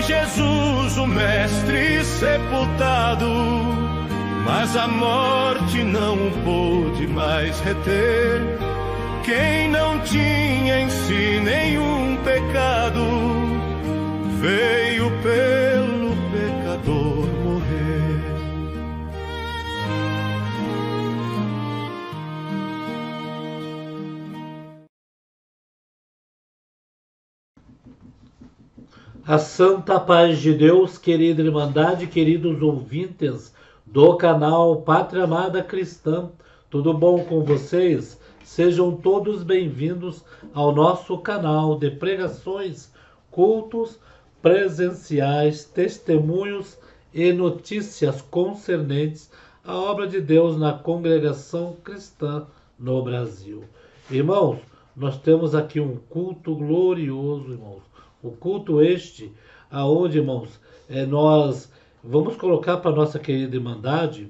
Jesus, o mestre sepultado, mas a morte não o pôde mais reter. Quem não tinha em si nenhum pecado, veio pelo pecador morrer. A santa paz de Deus, querida Irmandade, queridos ouvintes do canal Pátria Amada Cristã, tudo bom com vocês? Sejam todos bem-vindos ao nosso canal de pregações, cultos presenciais, testemunhos e notícias concernentes à obra de Deus na congregação cristã no Brasil. Irmãos, nós temos aqui um culto glorioso, irmãos. O culto este, aonde, irmãos, nós vamos colocar para nossa querida Irmandade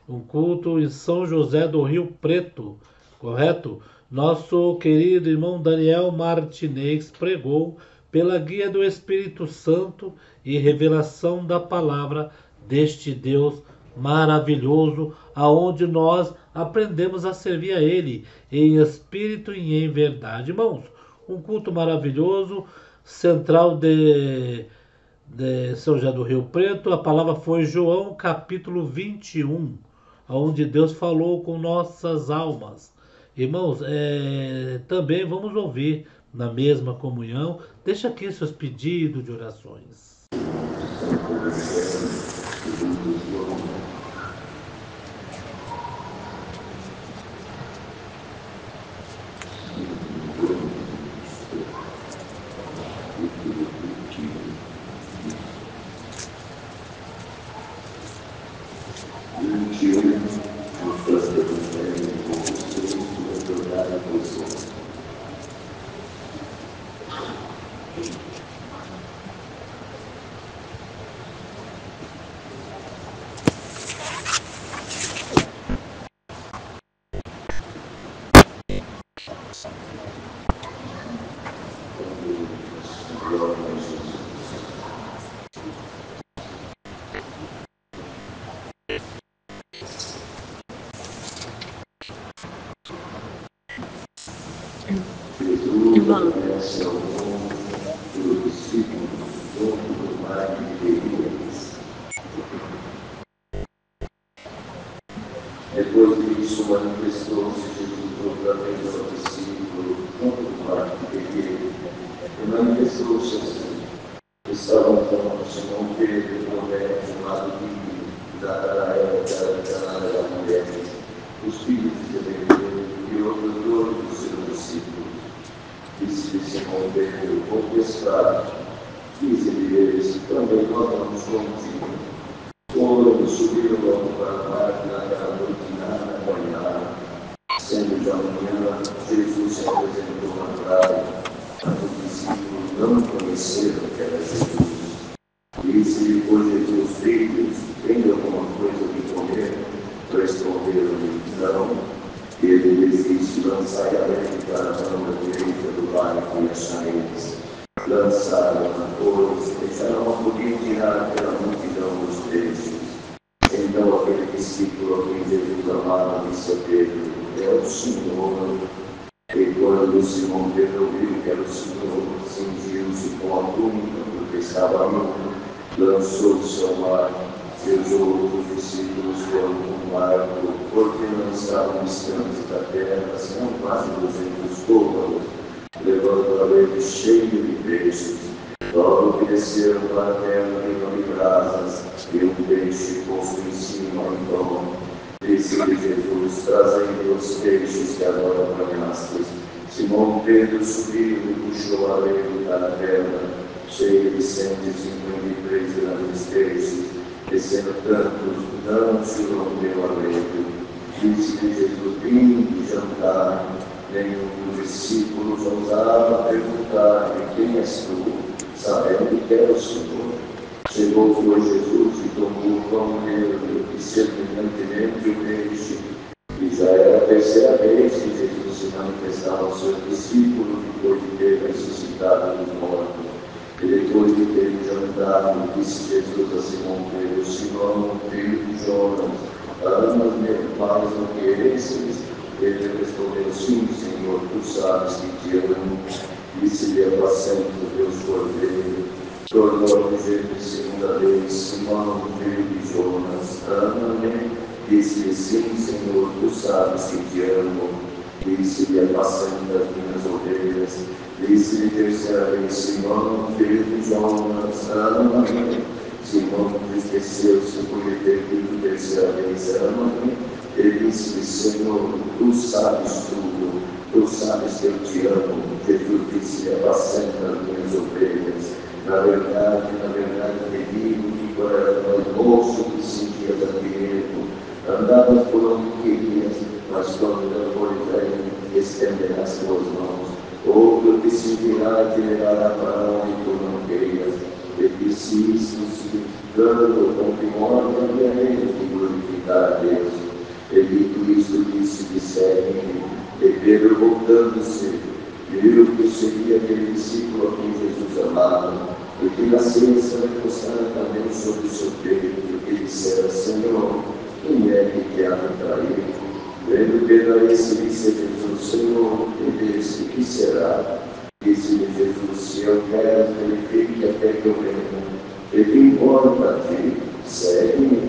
um culto em São José do Rio Preto, correto? Nosso querido irmão Daniel Martinez pregou pela guia do Espírito Santo e revelação da palavra deste Deus maravilhoso, aonde nós aprendemos a servir a Ele em espírito e em verdade. Irmãos, um culto maravilhoso, central de São José do Rio Preto. A palavra foi João capítulo 21, onde Deus falou com nossas almas. Irmãos, também vamos ouvir na mesma comunhão. Deixa aqui seus pedidos de orações. Depois disso, manifestou-se Jesus outra vez ao discípulo, junto do mar de Tibério, e manifestou-se assim. Estavam com Simão Pedro e Tomé, chamado Dídimo, Natanael, Cana da mulher, os filhos de Zebedeu e outros dois dos seus discípulos. Disse-lhe Simão Pedro, contestado, dize-lhe eles, também nós vamos contigo. Quando subiram logo para a mar, naquela noite nada apanharam. Sendo já manhã, Jesus se apresentou na praia, mas os discípulos não conheceram que era Jesus. Disse-lhe, pois Jesus, filhos, tem alguma coisa de comer? Responderam-lhe, não. Ele lhes disse, lançai a rede para a banda direita do barco e achareis. Lançaram-na, pois, deixaram a poder tirar pela multidão dos peixes. Então aquele discípulo a quem Jesus amava disse a Pedro, é o Senhor. E quando Simão Pedro viu que era o Senhor, cingiu-se com a túnica, porque estava nu, lançou-se ao mar. Seus outros discípulos foram com o barco, porque não estavam distantes da terra, senão quase 200 côvados, levando a rede cheia de peixes. Logo que desceram para a terra de brasas, e um peixe posto em cima ao pão. Disse-lhe Jesus, trazei os peixes que agora apanhastes. Simão Pedro subiu e puxou a rede para a terra, cheia de 153 grandes peixes, descendo tantos, não se rompeu a rede. Disse-lhe Jesus, vinde jantar. Nenhum dos discípulos ousava perguntar-lhe, quem és tu? Sabendo que era o Senhor. Chegou, pois, Jesus e tomou o pão dele e semelhantemente o peixe. E já era a terceira vez que Jesus se manifestava aos seus discípulos depois de ter ressuscitado dos mortos. E depois Depois de ter jantado, disse Jesus a Simão Pedro: Simão, filho de Jonas, amas-me mais do que esses? Ele respondeu: Sim, Senhor, tu sabes que te amo. Disse-lhe: apacenta os meus cordeiros. Tornou a dizer-lhe segunda vez: Simão, filho de Jonas, ama-me? Disse-lhe: Sim, Senhor, tu sabes que te amo. Disse-lhe: apacenta as minhas ovelhas. Disse-lhe terceira vez: Simão, filho de Jonas, ama-me? Simão entristeceu-se por lhe ter dito terceira vez: ama-me? Ele disse-lhe: Senhor, tu sabes tudo, tu sabes que eu te amo. Jesus disse-lhe: apacenta as minhas ovelhas. Na verdade, te digo que quando eras moço te sentias apego, andavas por onde querias, mas quando eu for velho, estenderás tuas mãos. Outro te seguirá e te levará para onde tu não querias. Ele disse isso, significando com que morte haveremos de glorificar a Deus. Ele dito isso, disse-lhe: segue-me. E Pedro, voltando-se, viu que seria aquele discípulo a quem Jesus amava, e que na ceia se recostara também sobre o seu peito, e dissera: Senhor, quem é que te há de trair? Vendo Pedro a esse, disse Jesus: Senhor, e que será? Disse-lhe Jesus: se eu quero, verifique até que eu venha. E que importa a ti? Segue-me.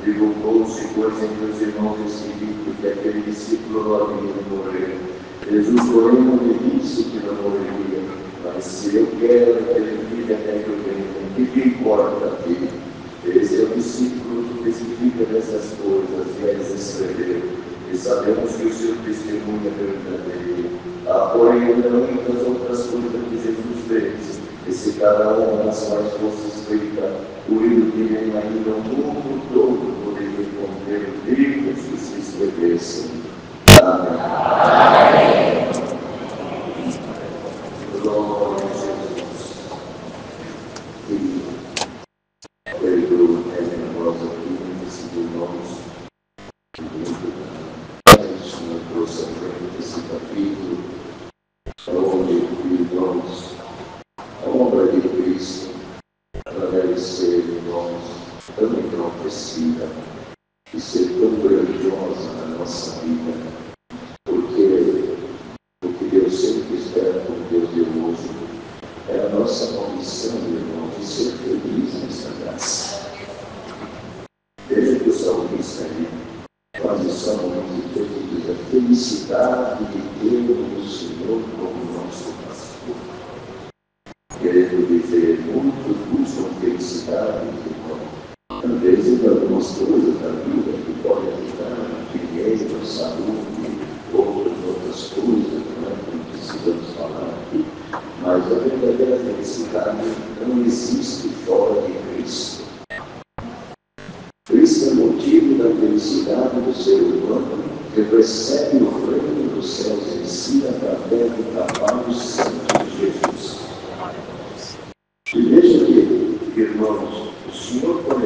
Divulgou-se, pois, entre os irmãos esse dito, que aquele discípulo não havia de morrer. Jesus, porém, não lhe disse que não morreria, mas se eu quero, verifique até que eu venha. Que importa a ti? Esse é o discípulo que testifica dessas coisas, e eles escreveram. E sabemos que o seu testemunho é verdadeiro. Há, porém, muitas outras coisas que Jesus fez, e se cada uma das quais fosse escrita, o livro que vem ainda o mundo todo poderia conter livros que se escrevessem. Amém. Glória a Jesus. E perdoa nós aqui nesses irmãos. Senhor, trouxe a frente esse capítulo, onde irmãos, a obra de Cristo deve ser, irmãos, tão enaltecida e ser tão grandiosa na nossa vida, porque o que Deus sempre espera por Deus zeloso é a nossa condição, irmãos, de ser feliz nessa graça. Veja que o salmista ali faz o salmo de diz a felicidade de ter o Senhor como nosso pastor. Querendo dizer, muitos buscam felicidade, irmão. Às vezes, algumas coisas da vida que podem ajudar, dinheiro, saúde, outras coisas, não é? Como precisamos falar aqui. Mas a verdadeira felicidade não existe fora de Cristo. Cristo é o motivo da felicidade do ser humano, que recebe o reino dos céus em si através do trabalho santo de Jesus. E veja que, irmãos, o Senhor, quando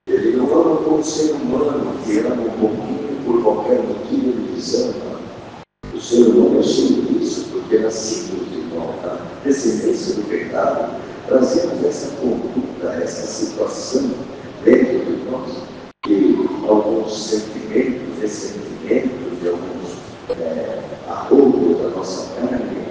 Ele não ama como ser humano, que ama um pouquinho por qualquer motivo, Ele desama. O ser humano é cheio disso, porque nascido de volta, descendência do pecado, trazemos essa conduta, essa situação dentro de nós, que alguns sentimentos, ressentimentos, de alguns arroubos da nossa carne.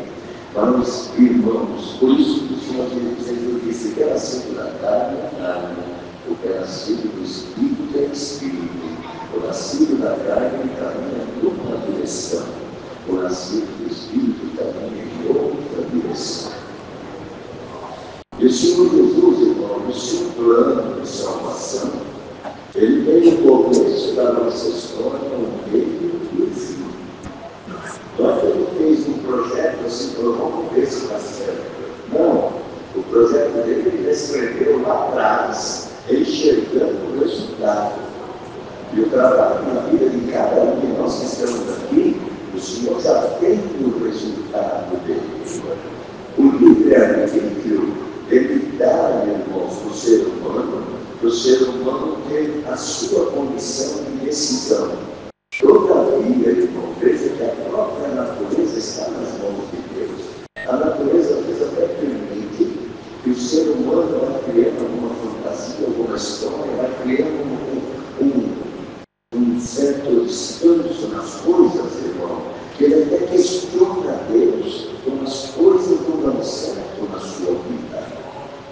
Mas, irmãos, por isso que o Senhor Jesus disse que é nascido da carne é carne, o que é nascido do Espírito é Espírito. O nascido da carne caminha em uma direção, o nascido do Espírito caminha em outra direção. E o Senhor Jesus, irmão, no seu plano de salvação, Ele veio no começo da nossa história, no meio e no fim. Não é que Ele fez um projeto assim, vamos ver se está certo. Não, o projeto dele Ele escreveu lá atrás, enxergando o resultado. E o trabalho na vida de cada um de nós que estamos aqui, o Senhor já tem o resultado dele. O livre-arbítrio, ele dá, irmãos, para o ser humano ter a sua condição de decisão. Todavia, irmão, veja que a própria natureza está nas mãos de Deus. A natureza, às vezes, até permite ser humano vai criando alguma fantasia, alguma história, vai criando um certo descanso nas coisas, irmão, que ele até questiona a Deus quando as coisas não dão certo na sua vida.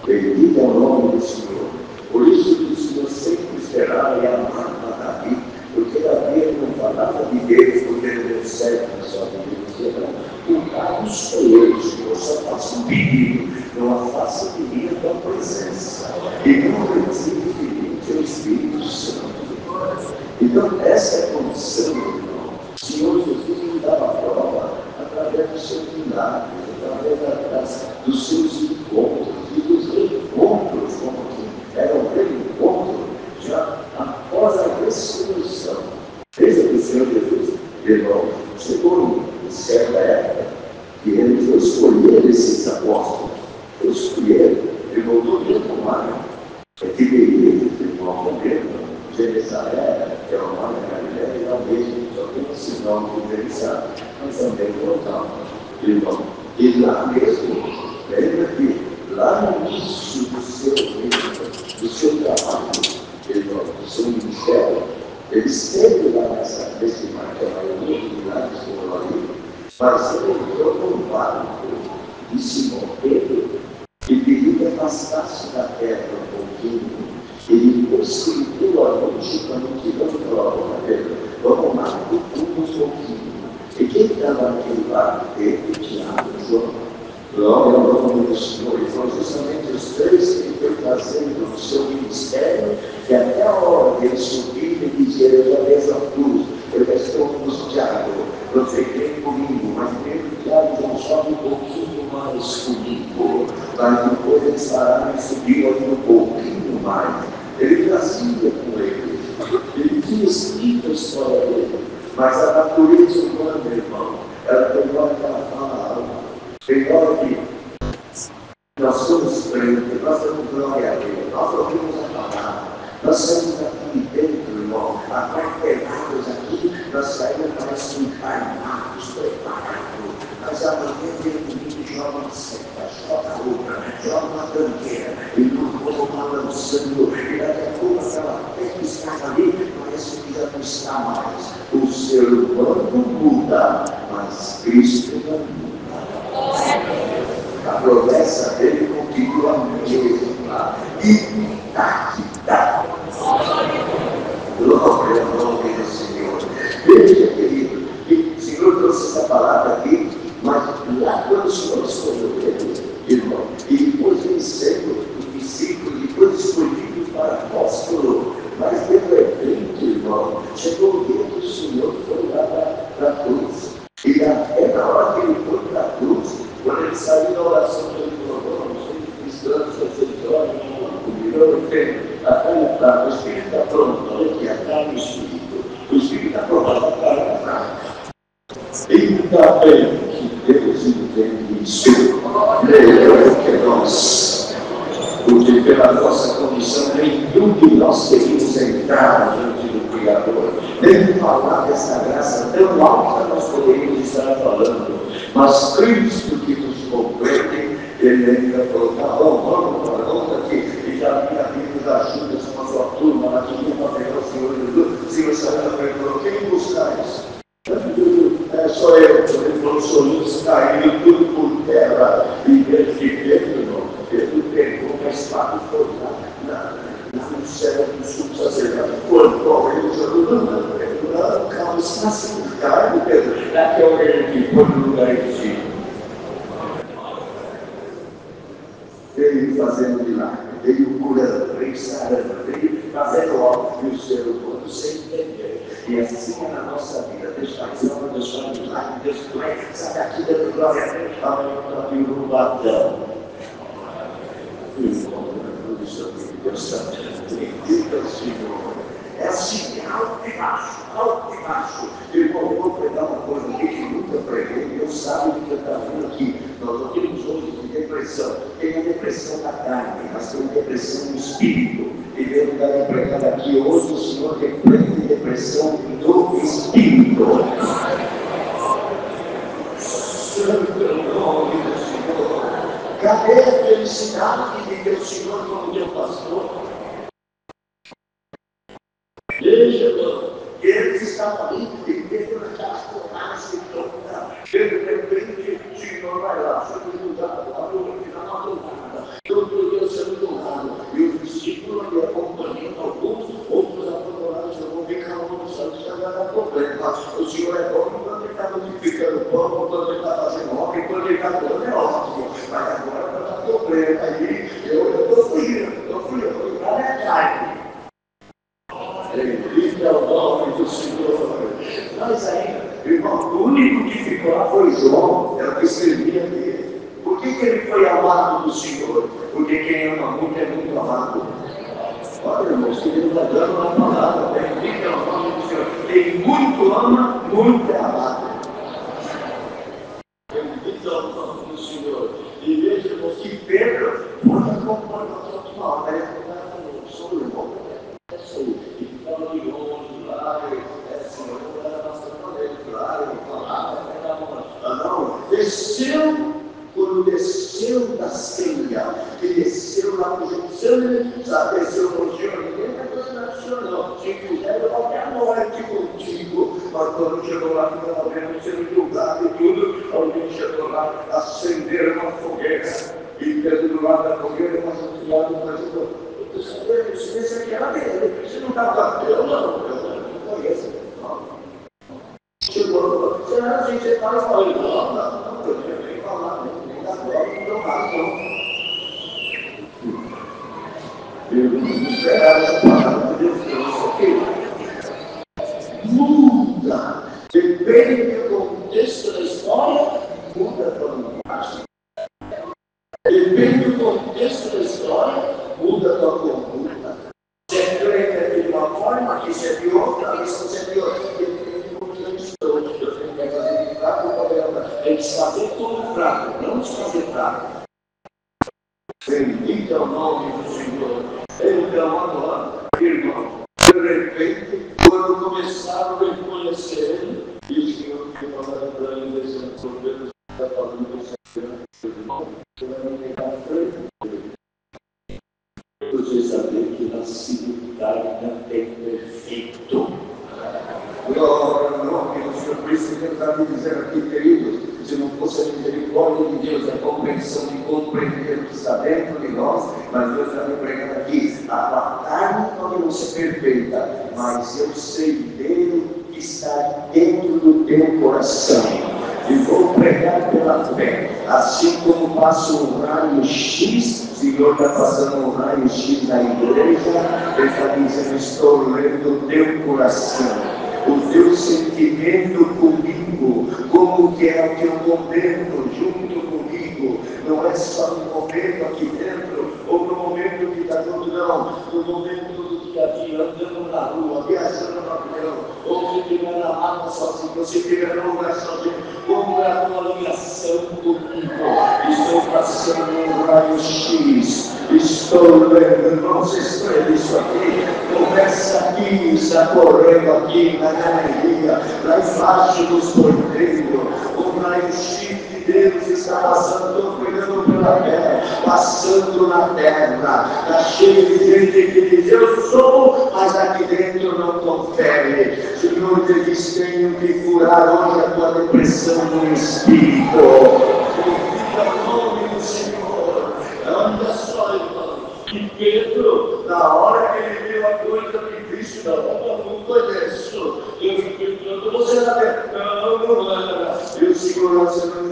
Bendito é o nome do Senhor. Por isso que o Senhor sempre esperava e amava Davi, porque Davi não falava de Deus porque ele deu certo na sua vida. Ele dizia, não, o carro sou eu, Senhor, só faço um pedido, não afasta de mim a tua presença, e não retire de mim teu Espírito Santo. Então, essa é a condição, irmão. O Senhor Jesus nos dava prova através dos seus milagres, através dos seus encontros, e dos reencontros, como que era um reencontro já após a ressurreição. Veja que o Senhor Jesus, irmão, chegou em certa época, que ele foi escolher esses apóstolos, foi escolher, ele voltou dentro do mar, que veio, irmão, morrendo. Jerusalém, que é o mar da Galileia, é o mesmo, só tem um sinal diferenciado, mas também local. Irmão, e lá mesmo, lembra que lá no início do seu trabalho, irmão, do seu ministério, ele esteve lá nesse mar, que é a maioria dos milagres que foram ali, mas ele entrou num barco de Simão Pedro e pediu que afastasse da terra um pouquinho. Ele conseguiu a noite quando tirou prova, vamos lá, um pouquinho. E quem estava naquele barco? Ele, Tiago, João. Glória ao nome do Senhor. E foram justamente os três que ele foi fazendo no seu ministério, que até a hora que ele subiu e dizia, eu já vejo a cruz, eu já estou com os diabos, você vem comigo, mas mesmo o diabo já sobe um pouquinho mais comigo, mas depois eles pararam e subiram ali um pouquinho mais. Ele trazia com ele tinha escrito a história dele, mas a natureza humana, meu irmão, ela tem hora que ela fala algo, tem hora que nós somos crentes, nós damos glória a Deus, nós ouvimos a palavra, nós saímos aqui dentro, irmão, acordados aqui, nós saímos parece encarnados, preparados, mas amanhã vem comigo e joga uma seta, joga outra, joga uma tranqueira, e não vou balançando, e daqui a pouco aquela fé que estava ali, parece que já não está mais. O ser humano muda, mas Cristo não muda. A promessa dele continua a mesma, intacta. Glória ao nome do Senhor. Veja, querido, que o Senhor trouxe essa palavra aqui, mas lá quando o Senhor escolheu ele, irmão, e depois ele sendo o discípulo, depois escolhido para apóstolo, mas de repente, irmão, chegou o dia que o Senhor foi lá para a cruz. E até na hora que ele foi para a cruz, quando ele saiu da oração, ele falou, não sei de cristãos, vocês olham, eu entendo, a carne está, o Espírito está pronto, olha aqui, a carne e o Espírito. O Espírito está pronto, a carne está fraca. Ainda bem que Deus entende isso, melhor que nós, porque pela nossa condição, nem tudo nós teríamos entrado diante do Criador, nem falar dessa graça tão alta nós poderíamos estar falando, mas Cristo que nos compreende, ele ainda falou, tá bom, vamos aqui, e já havia vindo das ajudas com a sua turma, lá que vinha para pegar o Senhor Jesus, o Senhor saiu para ele falou, quem buscais? Só eu, ele falou, soluços caindo tudo por terra, e ele que Pedro, Pedro pegou uma espada e foi lá no céu do subsacerdote, cortou ele, não, calma, está sendo carne, Pedro, aqui é o que foi no lugar de si. Veio fazendo milagre, veio curando, veio sarando, veio fazendo algo que o ser humano sem entender. E assim é na nossa vida. Deus faz obra, Deus faz milagre, Deus vai, sabe aqui dentro do glória a Deus, para vir no latão. Deus Santo, acredita o Senhor. É assim, alto e baixo. Irmão, eu vou pregar uma coisa aqui que nunca preguei, eu sabe que eu estava vendo aqui. Nós não temos hoje de depressão. Tem a depressão da carne, mas tem a depressão do espírito. E Deus vai pregar aqui hoje, o Senhor repreende a depressão do espírito. Santo nome do Senhor. Cadê aqueles necessidade de ter o Senhor como teu pastor. Veja, irmão, eles estavam ali vivendo naquelas tornadas de tronca. De repente, o Senhor vai lá, foi mudado, abriu o final da tornada. Todo Deus sendo honrado. E os discípulos ali acompanhando alguns, outros abandonados, eu vou ver que não vamos saber se vai dar problema. O Senhor é bom quando ele está multiplicando o pão, quando ele está fazendo obra, quando ele está dando é ótimo. Mas agora vai dar problema. Aí eu estou fugindo, lá é carne. Bendito é o nome do Senhor. Mas ainda, irmão, o único que ficou lá foi João, era o que escrevia dele. Por que ele foi amado do Senhor? Porque quem ama muito é muito amado. Olha, irmãos, que Deus está dando uma palavra. Bendito é o nome do Senhor. Quem muito ama, muito é amado. Bendito é o nome do Senhor. E veja, irmãos, que Pedro pode acompanhar a última hora. Ele falou, sou o irmão. É isso aí. E estava de longe lá, Senhor, eu era bastante dele, claro, ele falava, não, desceu, quando desceu da ceia, que desceu lá no Getsemane, sabe, desceu no Senhor, ninguém vai questionar o Senhor, não. Se quiser, eu vou até a morte contigo. Mas quando chegou lá, que estava vendo sendo julgado e tudo, alguém chegou lá, acenderam uma fogueira, e dentro do lado da fogueira, mas do lado do Brasil. Esse aqui era dele. Você não estava eu não conheço. Chegou, você não era assim, você estava falando, não, eu tinha nem falado, nem da prova, não deu nada, não. Eu não esperava essa palavra de Deus, isso aqui. Muda. Depende do contexto da história, muda a tua linguagem. Depende do contexto da história, muda a tua conduta. Se é crente de uma forma, aqui se é de outra, ali se é de outra. Depende do contexto. Deus tem que fazer fraco ou problema. Tem que fazer tudo fraco, não desfazer fraco. Bendito é o nome do Senhor. Então, agora, irmão, de repente, quando começaram a reconhecer ele, e o Senhor que falava para ele, desse problema, está falando do Senhor. Você saber que nascido carne é perfeito. Glória ao nome do Senhor. Por isso que eu estava me dizendo aqui, queridos, se não fosse a misericórdia de Deus, a compreensão de compreender o que está dentro de nós, mas Deus está me pregando aqui, a carne pode não ser perfeita, mas eu sei ver o que está dentro do teu coração. E vou pregar pela fé, assim como passo um raio-x, o Senhor está passando um raio-x na igreja, Ele está dizendo, estou lendo o teu coração, o teu sentimento comigo, como que é o teu momento junto comigo, não é só no momento aqui dentro, ou no momento que está junto, não, no momento que está andando na rua, viajando no avião, ou se estiver na mata sozinho, ou se estiver no lugar sozinho, como é a tua ligação comigo? Estou passando um raio-x, estou lendo, irmãos, escreve isso aqui, começa aqui, está correndo aqui na galeria, lá embaixo dos porteiros, o raio-x de Deus está passando, estou cuidando pela terra, passando na terra, está cheio de gente que diz, eu sou, mas aqui dentro não confere. Senhor, eles tenho que curar hoje a tua depressão no espírito. Bendito é o nome do Senhor. Anda só, irmão. E Pedro, na hora que ele viu a coisa de Cristo, não conheço. Eu fiquei perguntando, você não é? Não era. E o Senhor sendo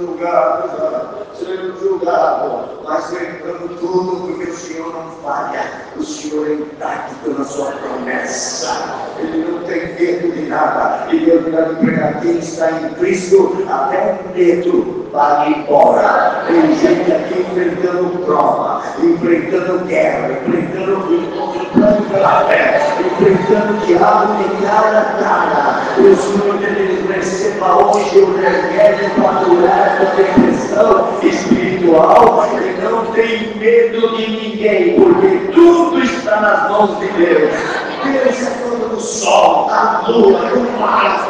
julgado, mas lembrando tudo, porque o Senhor não falha. O Senhor é intacto na sua promessa. Ele não tem medo de nada. E Deus vai me pregar, quem está em Cristo, até o medo vai embora. Tem gente aqui enfrentando prova, enfrentando guerra, enfrentando pela fé, enfrentando o diabo de cara a cara. E o Senhor dele receba hoje o remédio para curar essa depressão espiritual. E não tem medo de ninguém, porque tudo está nas mãos de Deus. Deus é dono do sol, da lua, do mar,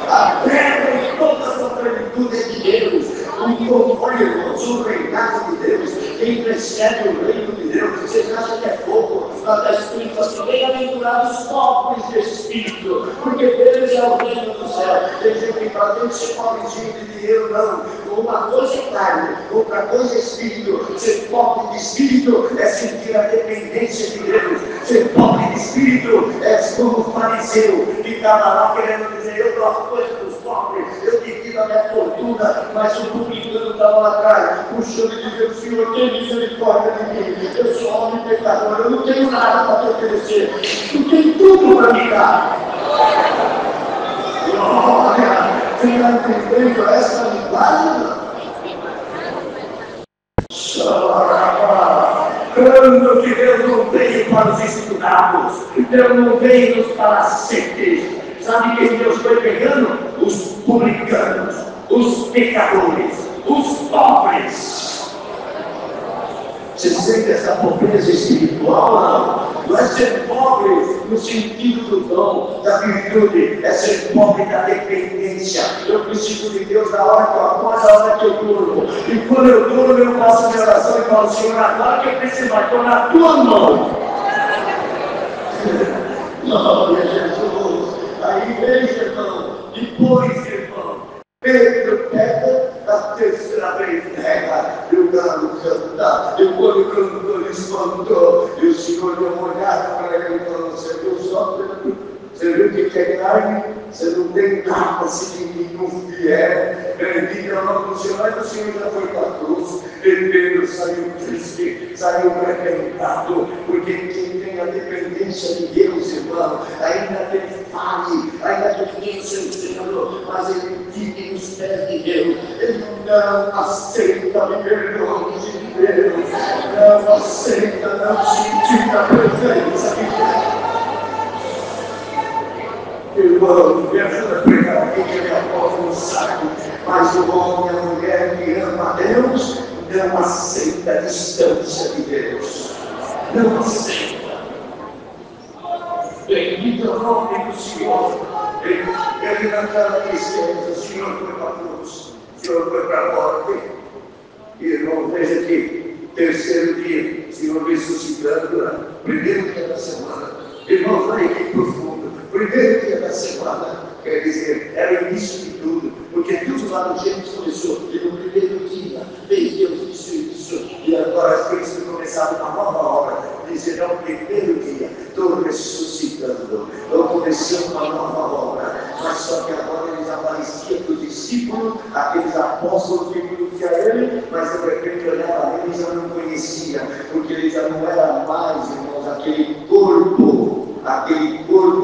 a terra e toda a sua plenitude é de Deus. O controle, irmãos, o reinado de Deus, quem recebe o reino de Deus, vocês acham que é pouco? Está escrito assim: bem-aventurados os pobres de espírito, porque deles é o reino do céu. Tem gente que fala: tem que ser pobrezinho de dinheiro, não. Uma coisa é carne, outra coisa é espírito. Ser pobre de espírito é sentir a dependência de Deus. Ser pobre de espírito é como o fariseu que estava lá querendo dizer: eu dou as coisas para os pobres, eu divido a minha fortuna, mas o publicano estava lá atrás, puxando e dizendo: Senhor, tem misericórdia de mim, eu sou homem pecador, eu não tenho nada para te oferecer, tu tem tudo para me dar. Glória! Você está entendendo essa linguagem? Quando que Deus não veio para os estudados, Deus não veio para as sectas. Sabe quem Deus foi pegando? Os publicanos, os pecadores, os pobres. Você sente essa pobreza espiritual? Não é ser pobre no sentido do dom, da virtude, é ser pobre da dependência. Eu preciso de Deus na hora que eu acordo, na hora que eu durmo. E quando eu durmo, eu faço a minha oração e falo: Senhor, agora que eu preciso, vai estou na tua mão. Glória a Jesus. Aí veja, irmão, depois, irmão, Pedro pega a terceira vez, pega, e o galo canta, e quando o cantor espantou, e o Senhor deu uma olhada para ele e falou: você viu só, Pedro? Você viu o que é carne? Você não tem nada se ninguém não vier. Bendito é o nome do Senhor, mas o Senhor já foi para a cruz. E Pedro saiu triste, saiu arrebentado, porque quem tem a dependência de Deus, irmão, ainda tem fome, ainda tem o seu Senhor, mas ele vive nos pés de Deus. Ele não aceita viver longe de Deus, não aceita não sentir a presença de Deus. Irmão, me ajuda a pregar aqui que minha voz não sabe, mas o homem e a mulher que ama a Deus não aceita a distância de Deus. Não aceita. Bendito é o nome do Senhor. Ele naquela tristeza, o Senhor foi para a cruz, o Senhor foi para a morte. E irmão, veja que terceiro dia, o Senhor ressuscitando, primeiro dia da semana. Irmãos, olha que profundo. Primeiro dia da semana, quer dizer, era o início de tudo, porque tudo lá no Gênesis começou, e no primeiro dia fez Deus isso e isso, e agora as coisas começaram uma nova obra, dizer: no primeiro dia, estou ressuscitando, estou começando uma nova obra, mas só que agora eles apareciam para os discípulos, aqueles apóstolos que conheciam ele, mas de repente olhavam ele e já não conheciam, porque ele já não era mais, irmãos, aquele corpo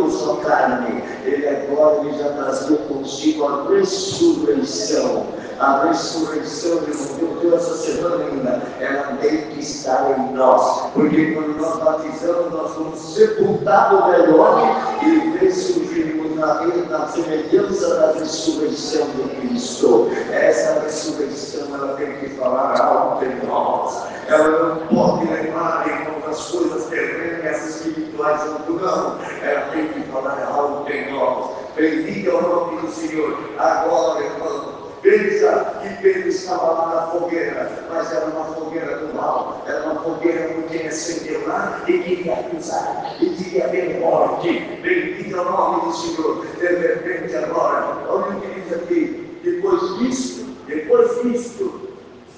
só carne. Ele agora já trazia consigo a ressurreição. A ressurreição, irmão, Deus, essa semana ainda, ela tem que estar em nós. Porque quando nós batizamos, nós fomos sepultados no velho homem e ressurgimos na semelhança da ressurreição de Cristo. Essa ressurreição, ela tem que falar alto em nós. Ela não pode levar, irmão, as coisas terrenas, espirituais, não. Ela tem que falar alto em nós. Bendito é o nome do Senhor. Agora, irmão, pensa que Pedro estava lá na fogueira, mas era uma fogueira do mal, era uma fogueira com quem acendeu lá e queria acusar, e queria ver morte. Bendito é o nome do Senhor. De repente, agora, olha o que diz aqui: depois disto,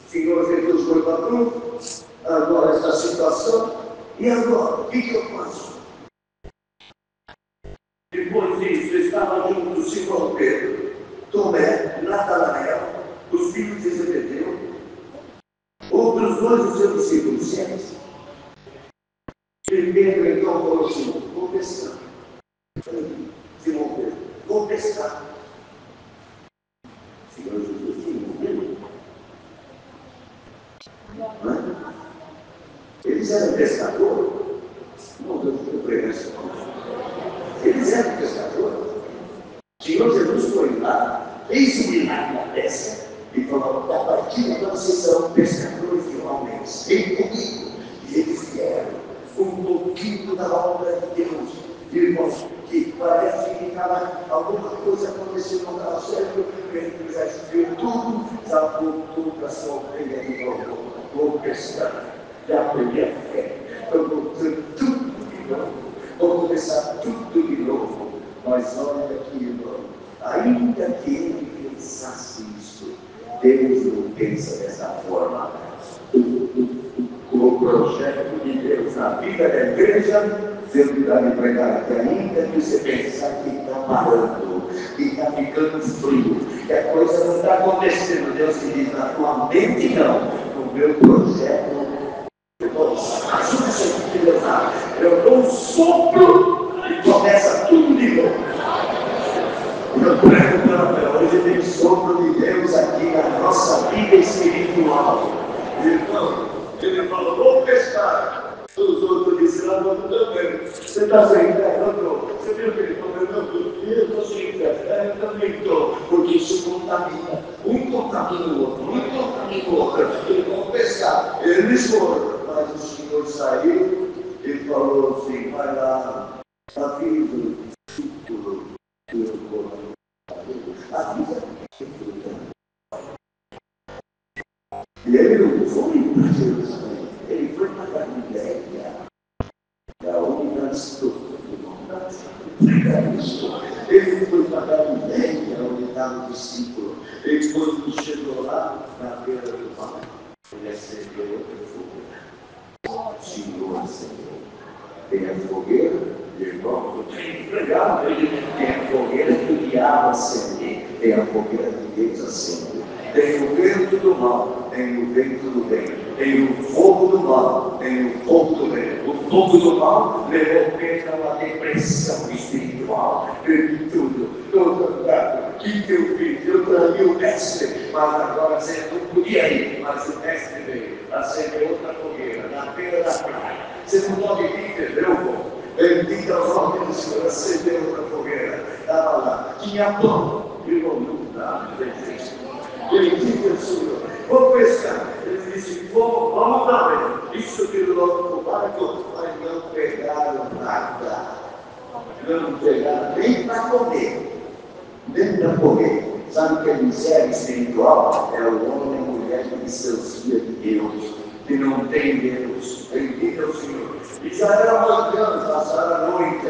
Senhor Jesus foi para a cruz, agora esta situação, e agora, o que eu faço? Depois disso, estava junto Simão Pedro, Tomé, Natanael, os filhos de Zebedeu, outros dois dos seus discípulos, 7. E Pedro então falou assim: vou pescar. Simão Pedro, vou pescar. Senhor Jesus, Simão Pedro. Eles eram pescadores? Não, Deus não pregou isso. Eles eram pescadores. O Senhor Jesus foi lá, fez o milagre na pesca e falou: a partir de agora vocês serão pescadores de homens. Vem comigo. E eles vieram com um pouquinho da obra de Deus. Irmãos, que parece que alguma coisa aconteceu, não estava certo, ele já escreveu tudo, já voltou já perdi a fé. Estou voltando tudo de novo. Vou começar tudo de novo. Mas olha aqui, irmão, ainda que ele pensasse isso, Deus não pensa dessa forma. O projeto de Deus na vida da igreja, Deus me dá de pregar que ainda que você pensar que está parando, que está ficando frio, que a coisa não está acontecendo, Deus te diz na tua mente não, no meu projeto, eu dou um sopro e começa tudo de novo. Eu prego pela fé, hoje tem sopro de Deus aqui na nossa vida espiritual. Então, ele falou, vou pescar. Os outros disseram, não, também. Você está sem fé? Não estou. Você viu que ele falou, não, eu estou sem fé. Eu também estou. Porque isso contamina. Um contamina o outro, um contamina o outro. Eles vão pescar. Eles foram. Mas o Senhor saiu e falou assim, vai lá, avisa o título do corpo. Avisa o título. E ele não foi para Jerusalém, ele foi para a Galileia, da onde nós ele foi para a Galileia, onde estava o discípulo. E quando chegou lá, na beira do mar, ele acendeu outra fogueira. Senhor acendeu. Tem a fogueira, irmão, tem empregado, tem a fogueira que o diabo acende, tem a fogueira que Deus acende. Tem o vento do mal, tem o vento do bem, tem o fogo do mal, tem o fogo do bem. O fogo do mal levou Pedro a uma depressão espiritual, perdi tudo, estou cansado, o que eu fiz? Eu traí o mestre, mas agora você não podia ir, mas o mestre veio, acendeu outra fogueira, na beira da praia. Você não pode ir, entendeu? Bendito ao nome do Senhor, acendeu outra fogueira, estava lá, tinha pão, irmão, não dá, não existe. Ele disse ao Senhor, vou pescar. Ele disse, vamos lá, isso virou logo para o barco, mas não pegaram nada. Não pegaram nem para comer. Nem para comer. Sabe o que é miséria espiritual? É o homem e a mulher que distancia de Deus, que não tem Deus. Bendito ao Senhor. E já era manhã, passaram a noite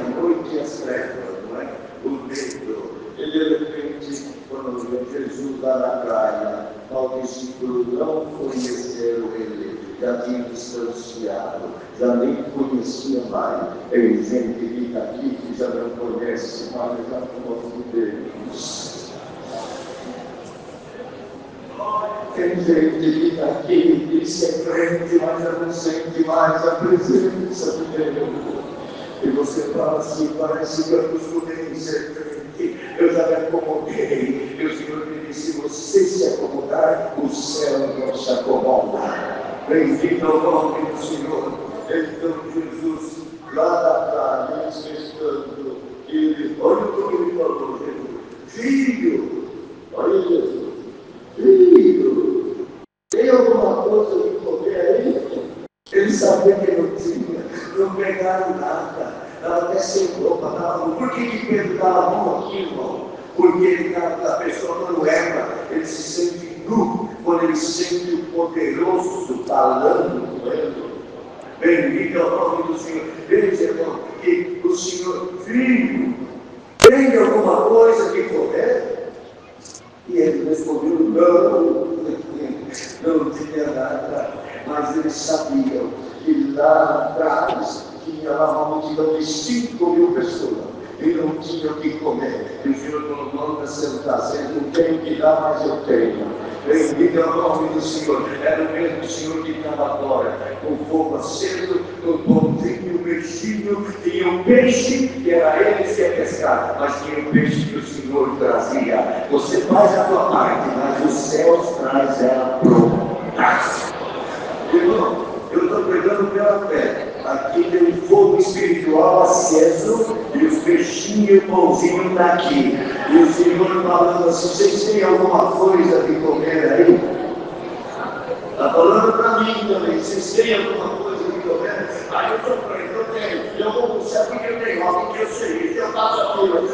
e as trevas, não é? O medo. E de repente, quando Jesus lá na praia, os discípulos não conheceram ele, já tinham distanciado, já nem conhecia mais. Tem gente que está aqui que já não conhece, mas já conhece Deus. Tem gente que está aqui que se é crente, mas já não sente mais a presença de Deus. E você fala assim, parece que eu costumei ser crente. Eu já me acomodei, e o Senhor me disse, se você se acomodar, o céu não se acomoda. Bendito ao nome do Senhor. Então Jesus, lá da praia, pescando, olha o que ele falou, Jesus, filho, olha Jesus, filho, tem alguma coisa de comer aí? Ele sabia que não tinha, não pegaram nada. Estava até sem roupa, por que Pedro estava nu aqui, irmão? Porque a pessoa quando erra, ele se sente nu, quando ele sente o poderoso falando com ele. Bendito é o nome do Senhor. Veja, irmão, que o Senhor, filho, tem alguma coisa que comer? E ele respondeu, não tinha nada, mas eles sabiam que lá atrás tinha lá uma multidão de 5.000 pessoas e não tinham o que comer. E o Senhor falou, manda sentar, você não tem o que dar, mas eu tenho. Bendito é o nome do Senhor. Era o mesmo Senhor que estava agora, com fogo aceso, com pãozinho, peixinho, tinha um peixe que era eles que ia pescar, mas tinha um peixe que o Senhor trazia. Você faz a tua parte, mas os céus traz ela pronta. Irmão, eu estou pregando pela fé. Aqui tem um fogo espiritual aceso e os peixinhos e o pãozinho estão aqui. E o Senhor falando assim, vocês têm alguma coisa de comer aí? Está falando para mim também, vocês têm alguma coisa de comer? Aí eu estou pregando, eu tenho. Eu vou para o céu porque eu tenho algo que eu sei. Eu faço aquilo.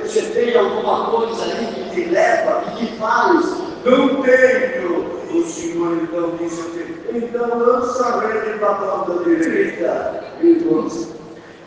Você tem alguma coisa aí que te leva e que faz? Não tenho. o Senhor então disse assim, então lança a rede para a ponta direita, irmãos,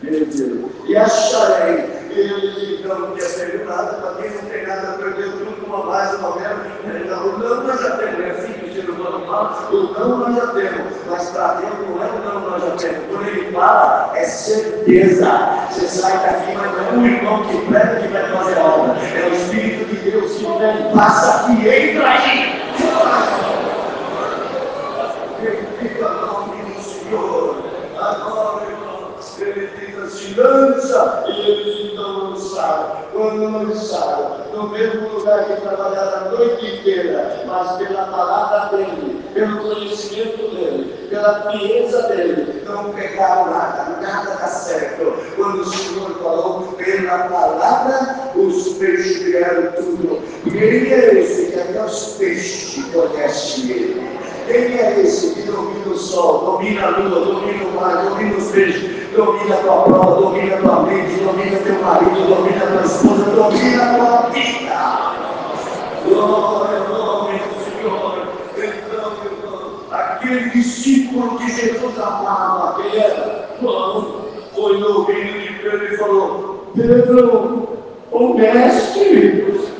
meu Deus, e acharei. Ele então não tinha perdido nada, para quem não tem nada, perdeu tudo, uma base, uma merda. O não nós já temos, é assim que o ser humano fala, o não nós já temos, mas para Deus não é o não nós já temos. Quando ele fala, é certeza. Você sai daqui, mas não é o irmão que prega que vai fazer a obra, é o Espírito de Deus que vem, passa aqui, entra aí. Fica o nome do Senhor. Agora, irmãos, ele diz assim, lança, e eles então lançaram. Quando lançaram, no mesmo lugar que trabalharam a noite inteira, mas pela palavra dele, pelo conhecimento dele, pela frieza dele, não pegaram nada, nada está certo. Quando o Senhor falou, pela palavra, os peixes vieram tudo. E ele é esse que até os peixes conhecem ele. Quem é esse que domina o sol, domina a lua, domina o mar, domina os peixes, domina a tua prova, domina a tua mente, domina teu marido, domina a tua esposa, domina a tua vida? Glória ao nome do Senhor. Então, irmão, aquele discípulo que Jesus amava, quem era? João, foi no ouvido de Pedro e falou, Pedro, o mestre,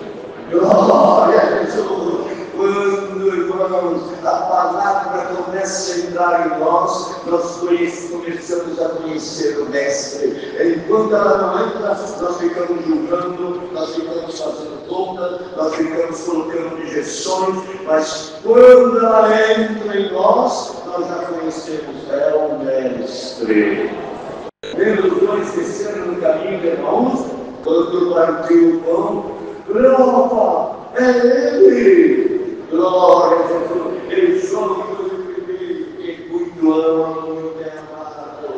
glória a Jesus. Quando, irmãos, a palavra começa a entrar em nós, nós começamos a conhecer o Mestre. Enquanto ela não entra, nós ficamos julgando, nós ficamos fazendo conta, nós ficamos colocando objeções, mas quando ela entra em nós já conhecemos, é o Mestre. Lembra os dois que desceram no caminho de Emaús? Quando partiu o pão, glória, é Ele! Glória a Jesus, eu sou o primeiro que muito amo, meu amado,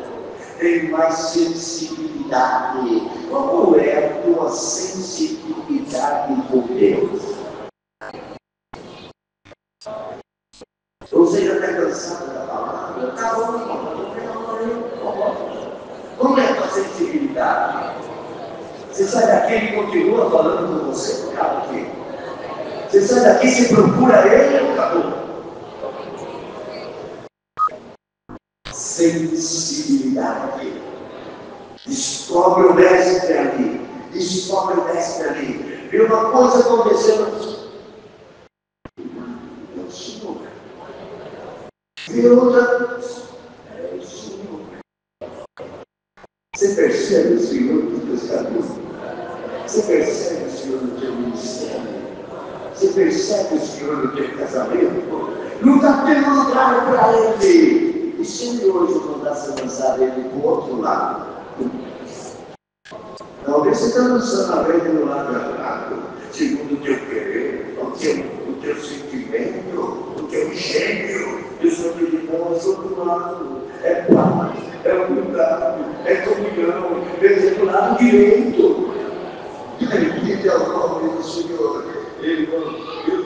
tem mais sensibilidade. Como é a tua sensibilidade com Deus? Você já está cansado da palavra? Está bom, como é a tua sensibilidade? Você sai daqui e continua falando com você, cara, aqui. Você sai daqui, você procura ele, acabou. Sensibilidade. Descobre o mestre ali. Descobre o mestre ali. Viu uma coisa acontecendo? É o Senhor. Viu outra? É o Senhor. Você percebe o Senhor dos pescadores? Você percebe o Senhor do teu ministério? Você percebe o Senhor no teu casamento? Não está tendo lugar para ele. E se ele hoje mandasse lançar ele para o outro lado? Talvez você está lançando a rede no lado errado, segundo o teu querer, o teu sentimento, o teu gênio. E o Senhor me diz, não, é do lado, é paz, é cuidado, é comunhão, é do lado direito. Bendito é o nome do Senhor. E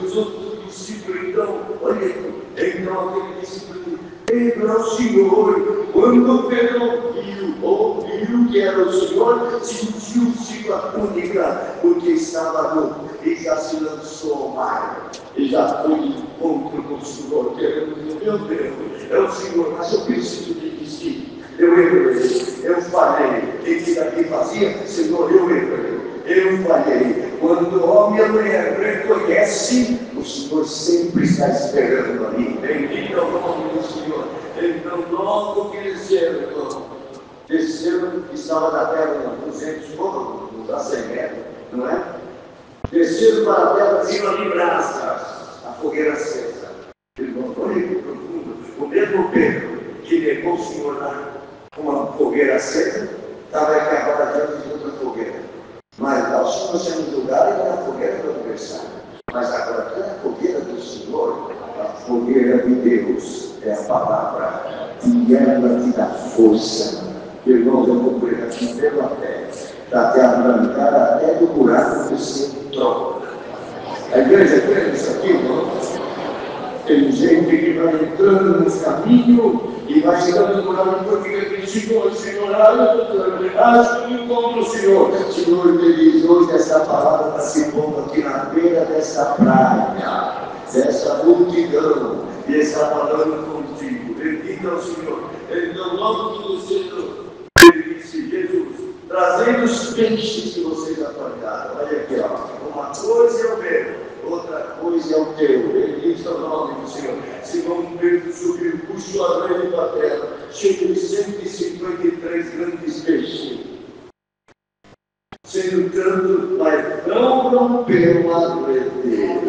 os outros discípulos, então, olha, então aquele discípulo, Pedro é o Senhor. Quando Pedro ouviu que era o Senhor, sentiu-se a túnica, porque estava nu, e já se lançou ao mar, e já foi de encontro com o Senhor, querendo dizer, meu Deus, é o Senhor, mas eu preciso de discípulo. Eu errei, eu falhei. O que daqui fazia? Senhor, eu errei. Eu falhei. Quando o homem e a mulher reconhecem, o Senhor sempre está esperando ali. Bendito é o nome do Senhor. Então, logo que desceram, estava da terra 200 foram, não dá 100 metros, não é? Desceram para a terra, tinham ali brasas, a fogueira acesa. Irmão, olha que profundo. O mesmo Pedro que levou o Senhor lá com uma fogueira acesa, estava acabada diante de outra fogueira. Mas lá o Senhor sendo julgado era a fogueira do adversário. Mas agora toda a fogueira do Senhor, a fogueira de Deus, é a palavra. E ela te dá força. Irmãos, eu vou por aqui pela fé, para te arrancar até do buraco que você entrou. A igreja crê nisso aqui, irmão? Tem gente que vai entrando nos caminhos e vai chegando no buraco porque ele diz, Senhor, acho que encontro o Senhor. Senhor, me diz, hoje essa palavra está se pondo aqui na beira dessa praia. dessa multidão e está falando contigo. Bendito é o Senhor. Então, logo que você ele disse, Jesus, trazendo os peixes que vocês apanharam. Olha aqui, ó. Uma coisa é o meu, outra coisa é o teu. Bendito é o nome do Senhor. Simão Pedro subiu, puxou a rede da terra, cheio de 153 grandes peixes. Sendo tanto, mas não rompeu a rede.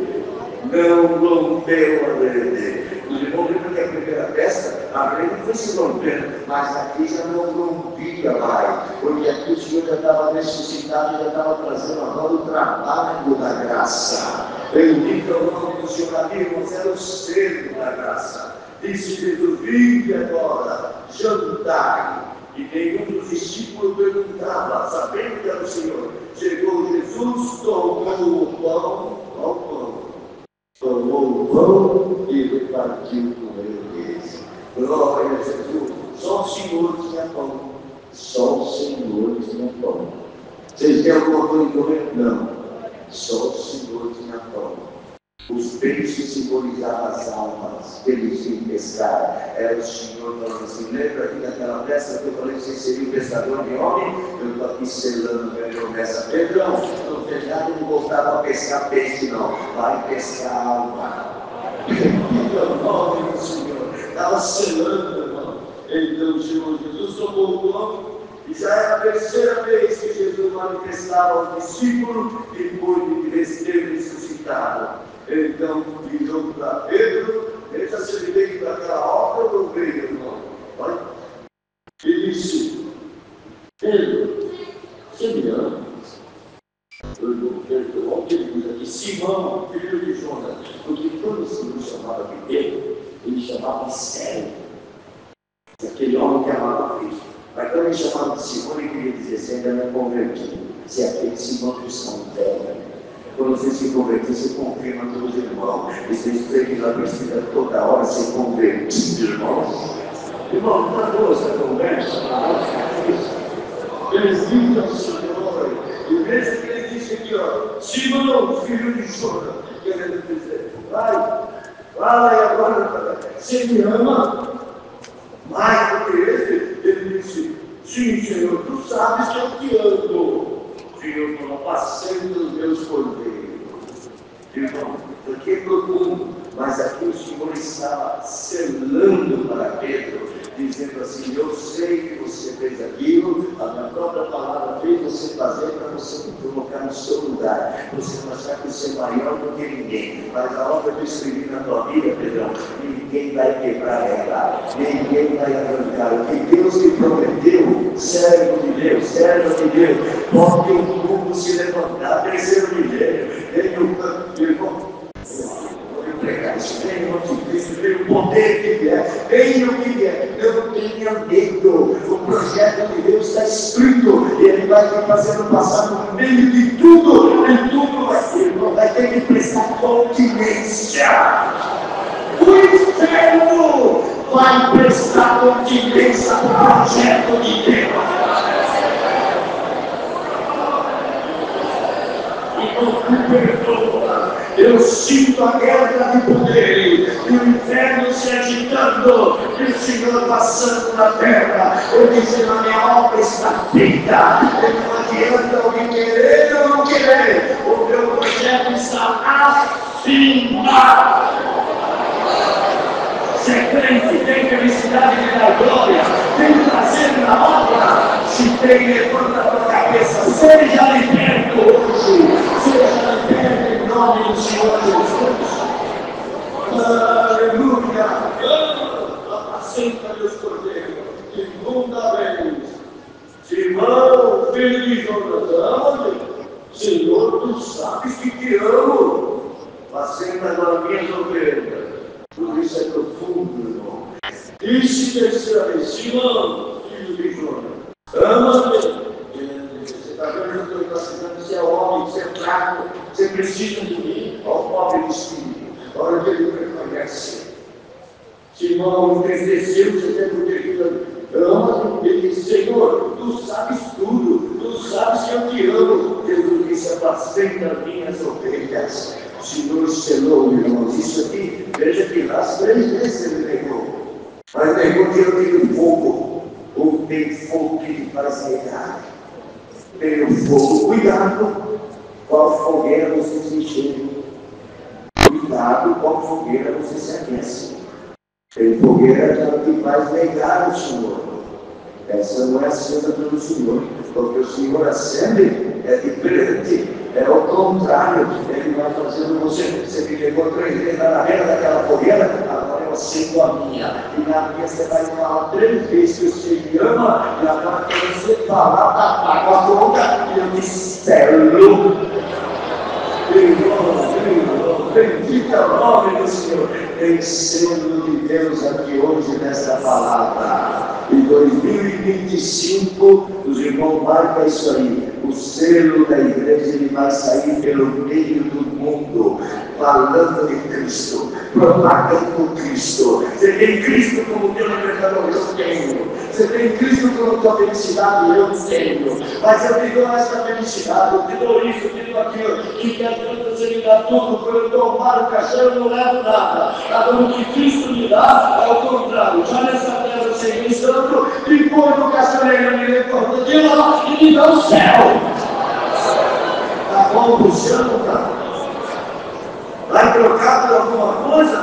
Não rompeu a rede. Os irmãos lembram que a primeira festa, a rede foi se rompendo, mas aqui já não rompia mais, porque aqui o Senhor já estava ressuscitado, já estava trazendo agora o trabalho da graça. Bendito é o nome do Senhor, amigos, era o selo da graça. Disse Jesus, vinde agora, jantai. E nenhum dos discípulos perguntava, sabendo que era o Senhor. Chegou Jesus, tomou o pão, ao pão. Tomou o pão e repartiu com eles. Glória a Jesus. Só o Senhor tinha pão. Só o Senhor tinha pão. Vocês têm alguma coisa em comer? Não. Só o Senhor tinha pão. Os peixes simbolizavam as almas que eles iam pescar. Era o Senhor falando assim, lembra aqui daquela festa que eu falei que você seria o pescador de homem? Eu estou aqui selando a minha promessa. Pedrão, no feriado não voltava a pescar peixe não, vai pescar alma. Em nome do Senhor, estava selando, irmão. Então o Senhor Jesus tomou o pão. E já era a terceira vez que Jesus manifestava aos discípulos depois de ter ressuscitado. Então, virou para Pedro, veja se ele veio para aquela obra ou não veio, irmão. Olha. E disse, Pedro, você me ama? Olha o que ele diz aqui, Simão, filho de Jonas, porque quando o Senhor chamava de Pedro, ele chamava de sério. Aquele homem que amava Cristo. Mas quando ele chamava de Simão, ele queria dizer, você ainda não é convertido. Você é aquele Simão que são velho. Quando você se converter, você confirma todos os irmãos. E você escreve lá precisa toda hora ser convertido, irmãos. Irmão, não está boa essa conversa? Bendito ao Senhor. E veja que ele disse aqui, ó, Simão, filho de Jonas, querendo dizer, vai, fala aí agora, você me ama? Mais do que ele disse, sim, Senhor, tu sabes que eu te amo. Senhor, falou, apacenta os meus cordeiros. Irmão, porque é profundo, mas aqui o Senhor estava selando para Pedro, dizendo assim, eu sei que você fez aquilo, a minha própria palavra fez você fazer para você me colocar no seu lugar, você não achar que você é maior do que ninguém, mas a obra que eu escrevi na tua vida, Pedrão, ninguém vai quebrar ela, ninguém vai arrancar. O que Deus te prometeu, servo de Deus, pode o mundo se levantar, terceiro milênio, irmão, pregar isso, venha o que Cristo, venha o poder que vier, venha o que vier, não tenha medo, o projeto de Deus está escrito, e Ele vai te fazendo passar no meio de tudo, e tudo vai ter que prestar continência. O inferno vai prestar continência para o projeto de Deus. Eu sinto a guerra de poder, e o inferno se agitando, e o Senhor passando na terra, eu dizendo, a minha obra está feita, não adianta alguém querer ou não querer, o meu projeto está afirmado. Você crente, tem felicidade de dar glória, tem prazer na obra, se tem, levanta a tua cabeça, seja liberto hoje, seja liberto em nome do Senhor Jesus. Aleluia! Apacenta meus cordeiros, segunda vez. Simão, filho de Jonas, ama-me. Senhor, tu sabes que te amo. Apacenta agora minhas ovelhas. Tudo isso é profundo, irmão. Disse terceira vez, Simão, filho de Jonas, ama-me. Você está vendo que eu estou dizendo, você é homem, você é fraco, você precisa de mim. Olha o pobre do espírito, olha o que ele reconhece. Simão entristeceu, você tem que ama-me. Ele disse, Senhor, tu sabes tudo, tu sabes que eu te amo. Jesus disse, apacenta minhas ovelhas. O Senhor selou, irmãos, isso 3 vezes ele negou. Mas negou diante do fogo. Ou tem fogo que lhe faz negar. Tem o fogo. Cuidado qual fogueira você se enche. Cuidado qual fogueira você se aquece. Tem fogueira que faz negar o Senhor. Essa não é acesa pelo Senhor, porque o Senhor acende é diferente, é o contrário. Ele vai fazendo você me levou 3 vezes na beira daquela fogueira, agora eu acendo a minha. E na minha você vai falar 3 vezes que você me ama, e agora que você falar, apaga a boca e eu te selo. Bendito é o nome do Senhor. Tem selo de Deus aqui hoje nessa palavra. Em 2025, os irmãos marcam isso aí. O selo da igreja ele vai sair pelo meio do mundo, falando de Cristo, propagando Cristo. Você tem Cristo como teu libertador? Eu tenho. Você tem Cristo como tua felicidade? Eu tenho. Mas eu te dou essa felicidade, eu te dou isso, eu te dou aquilo. Que quer tanto você me dá tudo, quando eu tomar o caixão eu não levo nada. Agora o que Cristo me dá é o contrário. Já nessa terra eu sei que santo, e põe no caixão ele me levanta de lá e me dá o céu. Tá bom, Luciano, cara? Vai trocar por alguma coisa?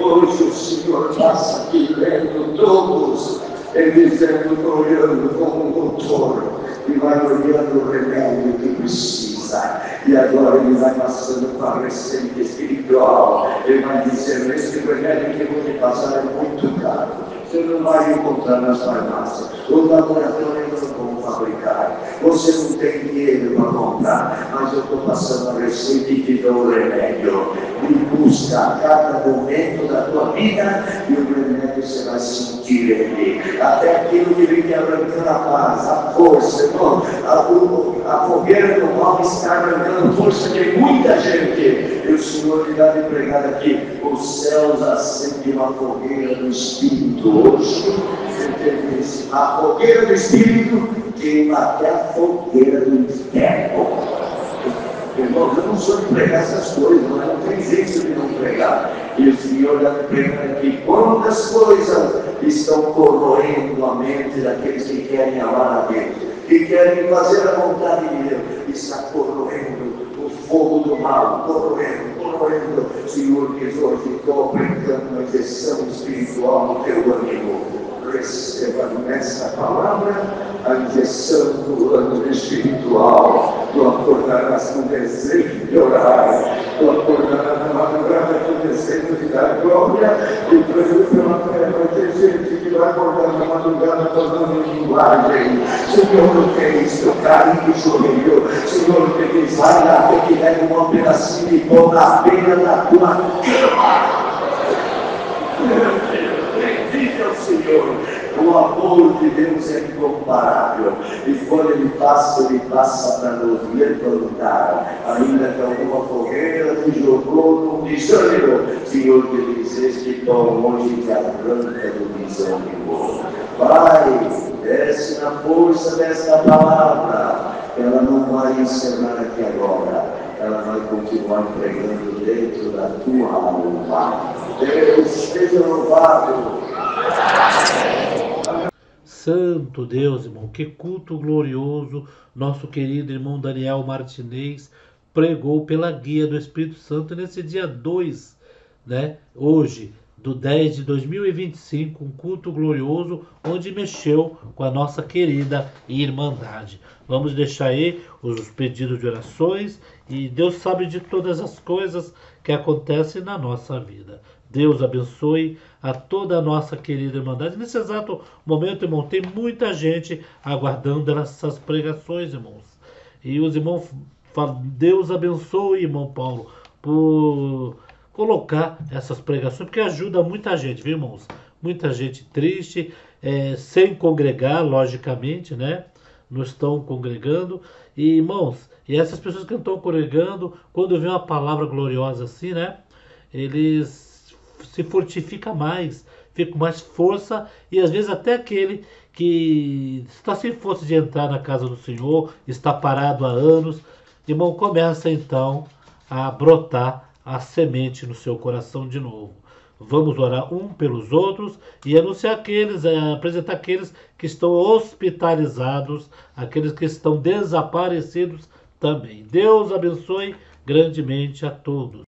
Hoje o Senhor passa aqui vendo todos, ele dizendo, olhando como um doutor, e vai olhando o remédio que precisa. E agora ele vai passando para a receita espiritual. Ele vai dizendo, esse remédio que eu vou te passar é muito caro. Você não vai encontrar nas farmácias. O laboratório não vão fabricar. Você não tem dinheiro para comprar. Mas eu estou passando a receita e te dou o remédio. E busca a cada momento da tua vida e o remédio você vai sentir ele. Até aquilo que vem te arrancando a paz, a força, irmão. A fogueira do mal está arrancando força de muita gente. E o Senhor irá me pregar aqui. Os céus acendem uma fogueira do Espírito. Hoje, a fogueira do Espírito queima até a fogueira do inferno. Irmãos, eu não sou de pregar essas coisas, mas não tem jeito de não pregar. E o Senhor está pregando aqui quantas coisas estão corroendo a mente daqueles que querem amar a Deus, que querem fazer a vontade de Deus. Está corroendo o fogo do mal, corroendo. O Senhor diz hoje, estou aplicando uma injeção espiritual no teu ânimo. Receba nessa palavra a injeção do ânimo espiritual. Tu acordarás com desejo de orar. Tu acordarás na madrugada com desejo de dar glória. E pela fé vai ter gente que vai acordar na madrugada falando linguagem. Senhor, não tem isso, carinho de joelho. Senhor, não tem isso, vai lá, tem que dar um pedacinho de pão na beira da tua cama. Bendito é o Senhor. O amor de Deus é incomparável. E quando Ele passa para nos levantar. Ainda que alguma fogueira te jogou num desânimo, Senhor, te diz este pão hoje te arranca do desânimo. Pai, desce na força desta palavra. Ela não vai encerrar aqui agora. Ela vai continuar pregando dentro da tua alma. Deus seja louvado. Santo Deus, irmão, que culto glorioso nosso querido irmão Daniel Martinez pregou pela guia do Espírito Santo nesse dia 2, né? Hoje, do 10 de 2025, um culto glorioso onde mexeu com a nossa querida Irmandade. Vamos deixar aí os pedidos de orações e Deus sabe de todas as coisas que acontecem na nossa vida. Deus abençoe a toda a nossa querida Irmandade. Nesse exato momento, irmão, tem muita gente aguardando essas pregações, irmãos. E os irmãos falam, Deus abençoe, irmão Paulo, por colocar essas pregações, porque ajuda muita gente, viu, irmãos? Muita gente triste, sem congregar, logicamente, né? Não estão congregando. E, irmãos, e essas pessoas que não estão congregando, quando vem uma palavra gloriosa assim, né? Eles se fortifica mais, fica com mais força, e às vezes até aquele que está sem força de entrar na casa do Senhor, está parado há anos, irmão, começa então a brotar a semente no seu coração de novo. Vamos orar um pelos outros e anunciar apresentar aqueles que estão hospitalizados, aqueles que estão desaparecidos também. Deus abençoe grandemente a todos.